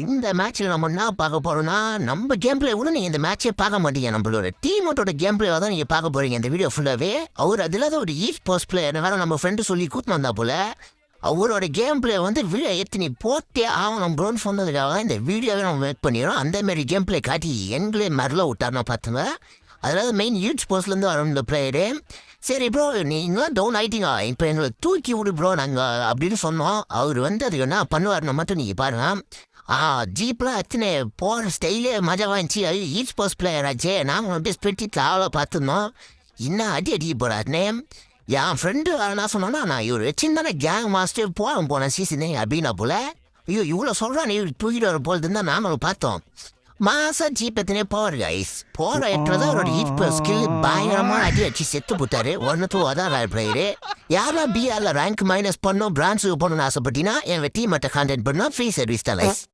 இந்த மேட்ச்ல நம்ம என்ன பார்க்க போறோம்னா நம்ம கேம் பிளே கூட நீங்க இந்த மேட்சே பார்க்க மாட்டீங்க. நம்மளோட டீமோட கேம் பிளேவை தான் நீங்க பார்க்க போறீங்க இந்த வீடியோ ஃபுல்லாவே. அவர் அதுல ஒரு போஸ்ட் பிளேயர் வேற நம்ம ஃப்ரெண்டு சொல்லி கூட்டின்னு வந்தா போல. அவரோட கேம் பிளே வீடியோ எத்தனை போட்டே ஆகணும் ப்ரோன்னு சொன்னதுக்காக இந்த வீடியோவே நம்ம மேக் பண்ணிடுறோம். அந்த மாதிரி கேம் பிளே காட்டி எங்களே மரல விட்டார்னா பார்த்துங்க. அதாவது மெயின் போஸ்ட்லேருந்து வரும் இந்த பிளேயரு. சரி ப்ரோ நீங்களாம் டவுன் ஆகிட்டீங்க, இப்போ எங்களை தூக்கி விடு ப்ரோ நாங்கள் அப்படின்னு சொன்னோம். அவர் அதுக்கு என்ன பண்ணுவார்னு மட்டும் நீங்கள் பாருங்க. ஜீப்லாம் எத்தனை போகிற ஸ்டைலே மஜாவாக இருந்துச்சு. அது போஸ்ட் பிளேயர் ஆச்சு. நாங்கள் அப்படியே ஸ்பெட்டில் அவ்வளோ பார்த்துருந்தோம். இன்னும் அடிக்க போகிறாருனே. என் ஃப்ரெண்டு என்ன சொன்னோன்னா நான் இவர் வச்சுருந்தானே கேங் மாஸ்டர் போனேன் சீசனே அப்படின்னா போல. ஐயோ இவ்வளோ சொல்கிறான் நீ தூக்கிட்டு வர போல் இருந்தால் நாங்களும் பார்த்தோம். மாசா ஜீப் எத்தனை போவார் கைஸ். போகிற இடத்துல அவரோட ஸ்கில் பயங்கரமாக அடி செத்து போட்டாரு. 1-2 அதான் பிளேயரு. யாரெல்லாம் பிஆர்ல ரேங்க் மைனஸ் பண்ணோம் பிரான்ஸுக்கு போகணும்னு ஆசைப்பட்டீங்கன்னா என் டீம் மட்டும் கான்டெக்ட் பண்ணோம். ஃப்ரீ சர்வீஸ் தான் லைஸ்.